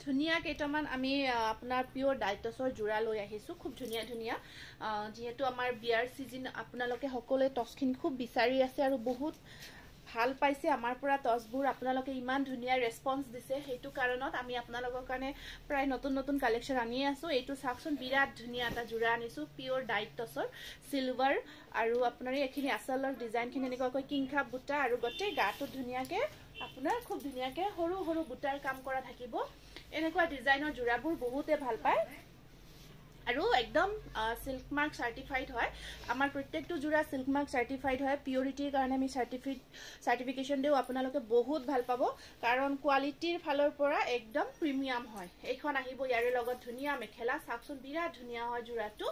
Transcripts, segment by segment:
ধুনিয়া কেইটামান আমি আপোনাৰ পিওৰ ডাইটছৰ জোৰা লৈ আহিছো খুব ধুনিয়া ধুনিয়া যেহেতু আমাৰ বিয়াৰ সিজন আপোনালোকে সকলোৱে টছখিনি খুব বিচাৰি আছে আৰু বহুত ভাল পাইছে আমাৰ পৰা টছবোৰ আপোনালোকে ইমান ধুনিয়া ৰেসপন্স দিছে হেতু কাৰণত আমি আপোনালোকৰ কাৰণে প্ৰায় নতুন নতুন কালেকশন আনি আছো এইটো সাকচন বিৰাট ধুনিয়া এটা জোৰা আনিছো পিওৰ ডাইটছৰ সিলভাৰ আৰু আপোনাৰ এইখিনি আসলৰ ডিজাইনখিনি এনেকৈ কিংখাপ বুটা আৰু গটে গাটো ধুনিয়াকে আপোনাৰ খুব ধুনিয়াকে হৰু হৰু বুটাৰ কাম কৰা থাকিব এনেকুৱা ডিজাইনৰ জোৰাবোৰ বহুতে ভাল পায় আৰু একদম সিল্ক মাৰ্ক সাৰ্টিফাইড হয় আমাৰ প্ৰত্যেকটো জোৰা সিল্ক মাৰ্ক সাৰ্টিফাইড হয় পিউৰিটিৰ কাৰণে আমি সাৰ্টিফিকেশন দেও আপোনালোকে বহুত ভাল পাব কাৰণ কোৱালিটিৰ ফালৰ পৰা একদম প্ৰিমিয়াম হয় এইখন আহিব ইয়াৰে লগত ধুনিয়া মেখেলা সাকচন বিৰাট ধুনিয়া হয় জোৰাটো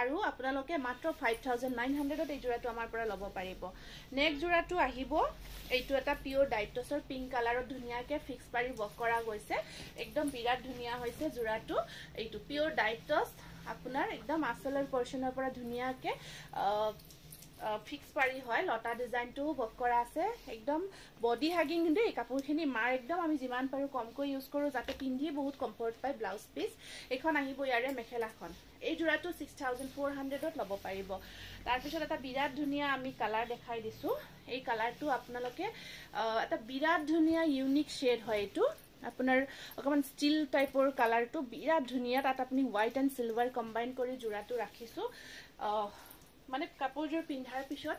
আৰু আপোনালোকে মাত্ৰ 5900 ত এই জোৰাটো আমাৰ পৰা ল'ব পাৰিব নেক্সট জোৰাটো আহিব এইটো এটা পিওৰ ডাইটছৰ পিংক কালাৰত ধুনিয়াকে ফিক্স পাৰি ওয়াৰ্ক কৰা গৈছে একদম বিৰাট ধুনিয়া হৈছে জোৰাটো এইটো পিওৰ ডাইটছ আপোনাৰ একদম আসলৰ পৰ্চনৰ পৰা ধুনিয়াকে ফিক্স পাৰি হয় লতা ডিজাইনটো ওয়াৰ্ক কৰা আছে একদম বডি হাগিং দেই কাপোৰখিনি মাৰ একদম আমি যিমান পাৰো কমকৈ ইউজ কৰো যাতে পিন্ধি বহুত কমফৰ্ট পায় ব্লাউজ পিস এখন আহিব ইয়াৰে মেখেলাখন এই জোৰাটো 6400 ত ল'ব পাৰিব তাৰ পিছত এটা বিৰাট ধুনিয়া আমি কালাৰ দেখাই দিছো এই কালাৰটো আপোনালোকে এটা বিৰাট ধুনিয়া ইউনিক শেড হয় এটো আপোনাৰ অকমান ষ্টিল টাইপৰ কালাৰটো বিৰাট ধুনিয়া তাত আপুনি হোৱাইট এণ্ড সিলভাৰ কম্বাইন কৰি জোৰাটো ৰাখিছো মানে কাপোৰজোৰ পিন্ধাৰ পিছত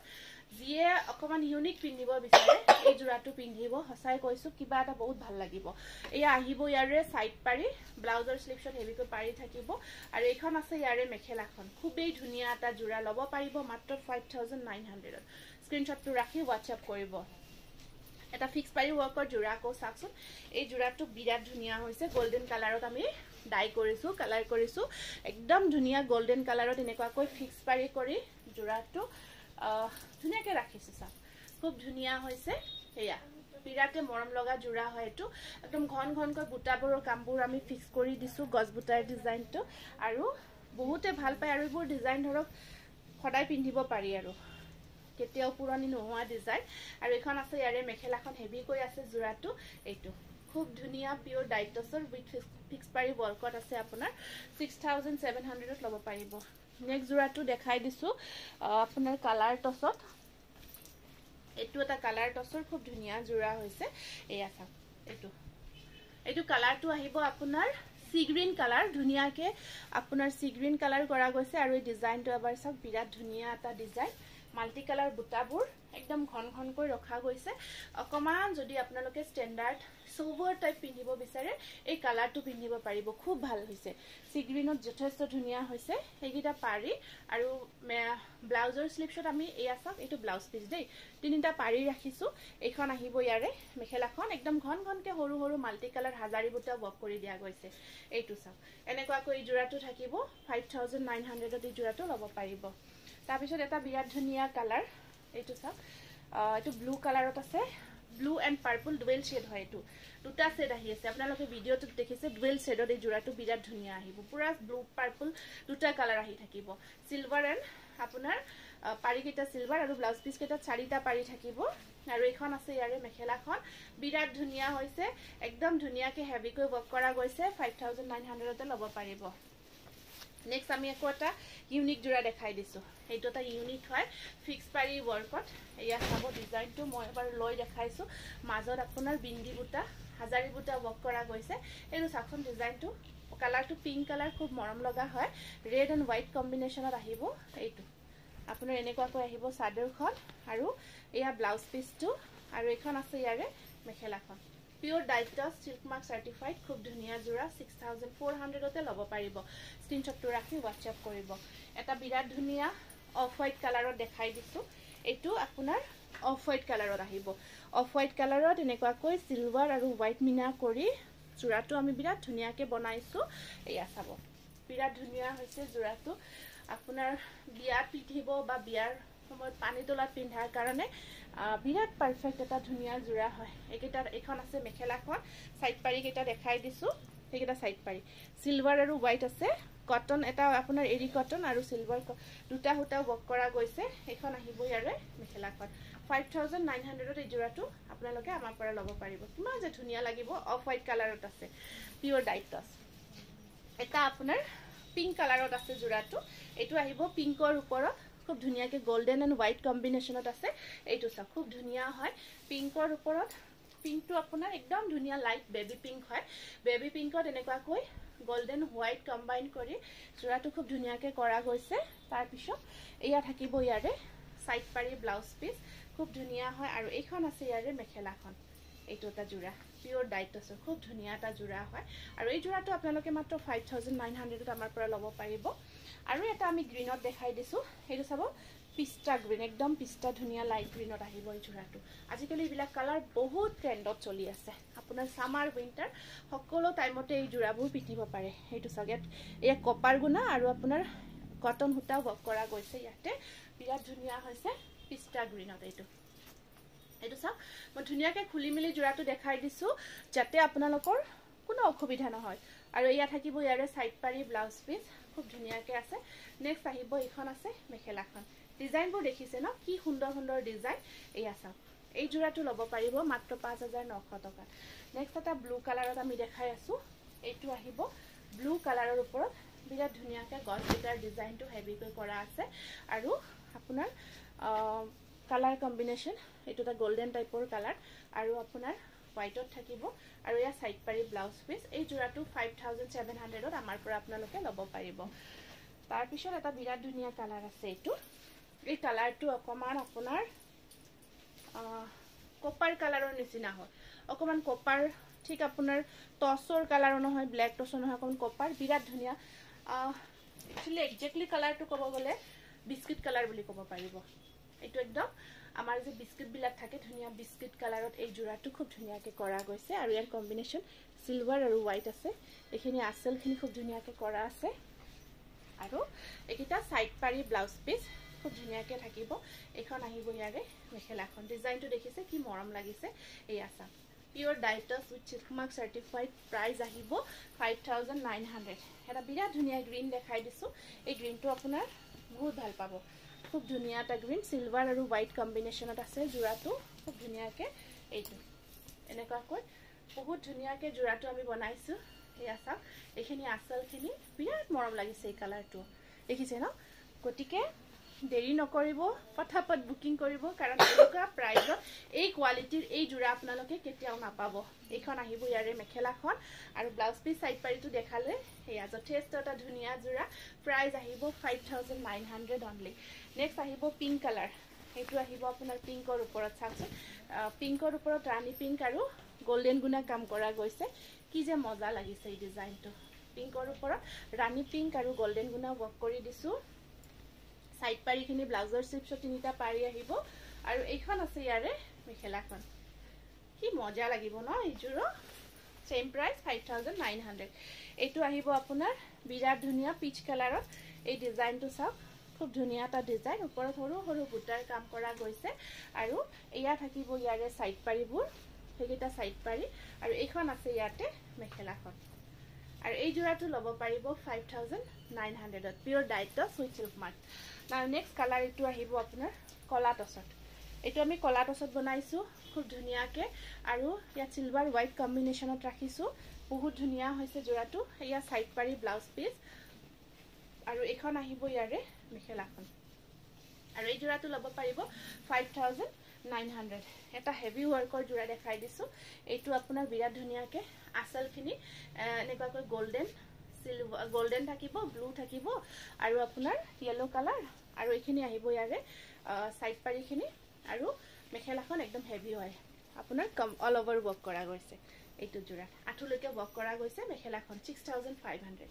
যিয়ে অকমান ইউনিক পিন্ধিব বিচাৰে এই জোৰাটো পিন্ধিব হসাই কৈছো কিবা এটা বহুত ভাল লাগিব এয়া আহিব ইয়াৰে সাইড পাৰি ব্লাউজৰ স্লিপছত হেভিকৈ পাৰি থাকিব আৰু এইখন আছে ইয়াৰে মেখেলাখন খুবেই ধুনিয়া এটা জোৰা ল'ব পাৰিব মাত্ৰ 5900 স্ক্ৰিনশ্বটটো ৰাখি WhatsApp কৰিব এটা ফিক্স পাৰি ওয়াৰ্কৰ জোৰা কো সাকচন এই জোৰাটো বিৰাট ধুনিয়া হৈছে গোল্ডেন কালাৰত আমি ডাই কৰিছো কালাৰ কৰিছো একদম ধুনিয়া গোল্ডেন কালাৰত এনেকুৱাকৈ ফিক্স পাৰি কৰি জোৰাটো ধুনিয়াকে ৰাখিছো সব খুব ধুনিয়া হৈছে হেয়া বিৰাটে মৰম লগা জোৰা হয় এটো একদম ঘন ঘনকৈ বুটাবোৰৰ কামবোৰ আমি ফিক্স কৰি দিছো গছ বুটাৰ ডিজাইনটো আৰু বহুতে ভাল পায় আৰু এইবোৰ ডিজাইন ধৰক সদায় পিন্ধিব পাৰি আৰু কেতিয়াও পুৰণি নোহোৱা ডিজাইন আৰু এখন আছে ইয়াৰে মেখেলাখন হেভি কৈ আছে জোৰাটো এইটো খুব ধুনিয়া পিওৰ ডাইটছৰ উইথ ফিক্স পাৰি ওয়াৰ্কত আছে আপোনাৰ 6700 ত ল'ব পাৰিব নেক্সট জোৰাটো দেখাই দিছো আপোনাৰ কালাৰ টছত এটো এটা কালাৰ টছৰ খুব ধুনিয়া জোৰা হৈছে এয়া চাওক এইটো কালাৰটো আহিব আপোনাৰ সি গ্ৰীন কালাৰ ধুনিয়াকে আপোনাৰ সি গ্ৰীন কালাৰ কৰা গৈছে আৰু এই ডিজাইনটো এবাৰ চাওক বিৰাট ধুনিয়া এটা ডিজাইন মাল্টি কালাৰ বুটাবোৰ একদম ঘন ঘনকৈ ৰখা গৈছে অকমান যদি আপোনালোকে স্ট্যান্ডাৰ্ড সোভাৰ টাইপ পিন্ধিব বিচাৰে এই কালাৰটো পিন্ধিব পাৰিব খুব ভাল হৈছে সি গ্ৰীনত যথেষ্ট ধুনিয়া হৈছে এইগিটা পাৰি আৰু ব্লাউজৰ স্লিপছত আমি এয়া চাওক এইটো ব্লাউজ পিস দেই তিনিটা পাৰি ৰাখিছো এইখন আহিব ইয়াৰে মেখেলাখন একদম ঘন ঘনকে হৰু হৰু মাল্টি কালাৰ হাজাৰী বুটা ওয়াৰ্ক কৰি দিয়া গৈছে এইটো চাওক এনেকুৱাকৈ জোৰাটো থাকিব 5900 ত এই জোৰাটো ল'ব পাৰিব তাৰ পিছত এটা বিৰাট ধুনিয়া কালাৰ এইটো চাওক এইটো ব্লু কালাৰত আছে blue and purple dual shade হয় এটো দুটা শেড আহি আছে আপোনালোকে ভিডিওটো দেখিছে ডুৱেল শেডত এই জোৰাটো বিৰাট ধুনিয়া আহিব পুৰা ব্লু পাৰ্পল দুটা কালাৰ আহি থাকিব সিলভাৰ এণ্ড আপোনাৰ পাৰি কেটা সিলভাৰ আৰু ব্লাউজ পিস কেটা চাৰিটা পাৰি থাকিব আৰু এইখন আছে ইয়াৰে মেখেলাখন বিৰাট ধুনিয়া হৈছে একদম ধুনিয়াকে হেভিকৈ ওয়াৰ্ক কৰা গৈছে 5900 তে ল'ব পাৰিব নেক্সট আমি আকৌ এটা ইউনিক জোৰা দেখাই দিছো এইটো এটা ইউনিক হয় ফিক্স পাৰি ওয়াৰ্কত এয়া চাব ডিজাইনটো মই এবাৰ লৈ দেখাইছো মাজত আপোনাৰ বিন্দি বুটা হাজাৰী বুটা ওয়াৰ্ক কৰা গৈছে এইটো সাকচন ডিজাইনটো কালাৰটো পিংক কালাৰ খুব মৰম লগা হয় ৰেড এণ্ড হোৱাইট কম্বিনেশনত আহিব এইটো আপোনাৰ এনেকুৱাকৈ আহিব চাদৰখন আৰু এয়া ব্লাউজ পিসটো আৰু এখন আছে ইয়াৰে মেখেলাখন পিওৰ ডাইটছ সিল্ক মাৰ্ক সাৰ্টিফাইড খুব ধুনিয়া জোৰা 6400 তে ল'ব পাৰিব স্ক্ৰিনশ্বটটো ৰাখি WhatsApp কৰিব এটা বিৰাট ধুনিয়া অফ হোৱাইট কালাৰত দেখাই দিছো এইটো আপোনাৰ অফ হোৱাইট কালাৰত আহিব অফ হোৱাইট কালাৰত এনেকুৱাকৈ সিলভাৰ আৰু হোৱাইট মিনা কৰি জোৰাটো আমি বিৰাট ধুনিয়াকে বনাইছো এয়া চাব বিৰাট ধুনিয়া হৈছে জোৰাটো আপোনাৰ বিয়া পিন্ধিব বা বিয়াৰ সময়ত পানী তোলাত পিন্ধাৰ কাৰণে বিৰাট পাৰফেক্ট এটা ধুনিয়া জোৰা হয় এইকেইটা এখন আছে মেখেলাখন সাইড পাৰি কেইটা দেখাই দিছো এইকেইটা সাইড পাৰি সিলভাৰ আৰু হোৱাইট আছে কটন এটা আপোনাৰ এৰি কটন আৰু সিলভাৰ দুটা হুটা ৱৰ্ক কৰা গৈছে এখন আহিব ইয়াৰে মেখেলাখন 5900 এই জোৰাটো আপোনালোকে আমাৰ পৰা ল'ব পাৰিব কিমান যে ধুনিয়া লাগিব অফ হোৱাইট কালাৰত আছে পিওৰ ডাইটছ এটা আপোনাৰ পিংক কালাৰত আছে জোৰাটো এটো আহিব পিংকৰ ওপৰত খুব ধুনিয়াকে গোল্ডেন এন্ড হোৱাইট কম্বিনেশনত আছে এইটো সব খুব ধুনিয়া হয় পিংকৰ ওপৰত পিংকটো আপোনাৰ একদম ধুনিয়া লাইট বেবি পিংক হয় বেবি পিংকত এনেকুৱা কৈ গোল্ডেন হোৱাইট কম্বাইন কৰি জোৰাটো খুব ধুনিয়াকে কৰা গৈছে তাৰ পিছত এয়া থাকিব ইয়াৰে সাইড পাৰি ব্লাউজ পিস খুব ধুনিয়া হয় আৰু এইখন আছে ইয়াৰে মেখেলাখন এইটো এটা জোৰা পিওৰ ডাইটছ খুব ধুনিয়া এটা জোৰা হয় আৰু এই জোৰাটো আপোনালোকে মাত্ৰ 5900 ত আমাৰ পৰা ল'ব পাৰিব আৰু এটা আমি গ্ৰীনত দেখাই দিছো এইটো চাব পিস্তা গ্ৰীন একদম পিস্তা ধুনিয়া লাইট গ্ৰীনত আহিব এই জোৰাটো আজিকালি বিলা কালাৰ বহুত ট্ৰেন্ডত চলি আছে আপোনাৰ সামাৰ উইন্টাৰ সকলো টাইমতে এই জোৰাবোৰ পিটিব পাৰে এইটো সাগেট এয়া কপাৰ গুনা আৰু আপোনাৰ কটন হুটা ৱৰ্ক কৰা গৈছে ইয়াতে বিৰাট ধুনিয়া হৈছে পিস্তা গ্ৰীনত এইটো সব মই ধুনিয়াকে খুলি মিলি জোৰাটো দেখাই দিছো যাতে আপোনালোকৰ কোনো অসুবিধা নহয় আৰু ইয়া থাকিব ইয়াৰে সাইড পাৰি ব্লাউজ পিস খুব ধুনিয়াকে আছে নেক্সট আহিব এইখন আছে মেখেলাখন ডিজাইনবোৰ দেখিছে ন কি সুন্দৰ সুন্দৰ ডিজাইন এয়া সব এই জোৰাটো ল'ব পাৰিব মাত্ৰ 5900 টকা নেক্সট এটা ব্লু কালাৰত আমি দেখাই আছো এইটো আহিব ব্লু কালাৰৰ ওপৰত বিৰাট ধুনিয়াকে গছ গিটাৰ ডিজাইনটো হেভিকৈ কৰা আছে আৰু আপোনাৰ কালাৰ কম্বিনেশন এইটো এটা গোল্ডেন টাইপৰ কালাৰ আৰু আপোনাৰ হোৱাইটত থাকিব আৰু ইয়া সাইড পাৰি ব্লাউজ পিস এই জোৰাটো 5700 ত আমাৰ পৰা আপোনালোকে ল'ব পাৰিব তাৰ পিছত এটা বিৰাট ধুনিয়া কালাৰ আছে এইটো এই কালাৰটো অকমান আপোনাৰ কপাৰ কালাৰৰ নিচিনা হয় অকমান কপাৰ ঠিক আপোনাৰ টসৰ কালাৰ নহয় ব্ল্যাক টসৰ নহয় অকমান কপাৰ বিৰাট ধুনিয়া একচুয়ালি এক্স্যাক্টলি কালাৰটো ক'ব গলে বিস্কিট কালাৰ বুলি ক'ব পাৰিব এইটো একদম আমাৰ যে বিস্কিট বিলাক থাকে ধুনিয়া বিস্কিট কালাৰত এই জোৰাটো খুব ধুনিয়াকে কৰা গৈছে আৰু ইয়াৰ কম্বিনেশন সিলভাৰ আৰু হোৱাইট আছে এখিনি আসলখিনি খুব ধুনিয়াকে কৰা আছে আৰু একিটা সাইড পাৰি ব্লাউজ পিস খুব ধুনিয়াকে থাকিব এখন আহিব ইয়াৰে মেখেলাখন ডিজাইনটো দেখিছে কি মৰম লাগিছে এই আছা pure dyes with silk mark certified price আহিব 5900 এটা বিৰাট ধুনিয়া গ্ৰীন দেখাই দিছো এই গ্ৰীনটো আপোনাৰ বহুত ভাল পাব খুব ধুনিয়া এটা গ্ৰীন সিলভাৰ আৰু হোৱাইট কম্বিনেশনত আছে জোৰাটো খুব ধুনিয়াকে এইটো এনেকুৱা কৈ বহুত ধুনিয়াকে জোৰাটো আমি বনাইছো এই আছা এখিনি আসলখিনি বিৰাট মৰম লাগিছে এই কালাৰটো দেখিছে ন গটিকে দেৰি নকৰিব ফটাফট বুকিং কৰিব কাৰণ এনেকুৱা প্ৰাইজত এই কোৱালিটিৰ এই জোৰা আপোনালোকে কেতিয়াও নাপাব এইখন আহিব ইয়াৰে মেখেলাখন আৰু ব্লাউজ পিস সাইড পাৰিটো দেখালে এয়া যথেষ্ট এটা ধুনিয়া জোৰা প্ৰাইস আহিব 5900 অনলি নেক্সট আহিব পিংক কালাৰ এইটো আহিব আপোনাৰ পিংকৰ ওপৰত চাওকচোন পিংকৰ ওপৰত ৰাণী পিংক আৰু গোল্ডেন গুনা কাম কৰা গৈছে কি যে মজা লাগিছে এই ডিজাইনটো পিংকৰ ওপৰত ৰাণী পিংক আৰু গোল্ডেন গুনা ৱৰ্ক কৰি দিছো সাইড পাৰিখিনি ব্লাউজৰ স্লিপছ তিনিটা পাৰি আহিব আৰু এইখন আছে ইয়াৰে মেখেলাখন কি মজা লাগিব ন এইজোৰো সেম প্ৰাইস 5900 এইটো আহিব আপোনাৰ বিৰাট ধুনিয়া পিচ কালাৰত এই ডিজাইনটো চাওক খুব ধুনিয়া এটা ডিজাইন ওপৰত সৰু সৰু বুটাৰ কাম কৰা গৈছে আৰু এয়া থাকিব ইয়াৰে সাইড পাৰিবোৰ হেগিটা সাইড পাৰি আৰু এইখন আছে ইয়াতে মেখেলাখন আৰু এই জোৰাটো ল'ব পাৰিব 5900 ত pure dyes with silk mark নাও নেক্সট কালাৰ এইটো আহিব আপোনাৰ কলা টসত এইটো আমি কলা টসত বনাইছো খুব ধুনিয়াকে আৰু ইয়া সিলভাৰ হোৱাইট কম্বিনেশনত ৰাখিছো বহুত ধুনিয়া হৈছে জোৰাটো এয়া সাইড পাৰি ব্লাউজ পিস আৰু এখন আহিব ইয়াৰে মেখেলাখন আৰু এই জোৰাটো ল'ব পাৰিব 5900 এটা হেভি ওয়াৰ্কৰ জোৰা দেখাই দিছো এইটো আপোনাৰ বিৰাট ধুনিয়াকে আসলখিনি এনেকুৱাকৈ গোল্ডেন থাকিব ব্লু থাকিব আৰু আপোনাৰ ইয়েলো কালাৰ আৰু এইখিনি আহিব ইয়াৰে সাইড পাৰিখিনি আৰু মেখেলাখন একদম হেভি হয় আপোনাৰ অল ওভাৰ ওয়াৰ্ক কৰা গৈছে এইটো জোৰা আঠুলৈকে ওয়াৰ্ক কৰা গৈছে মেখেলাখন 6500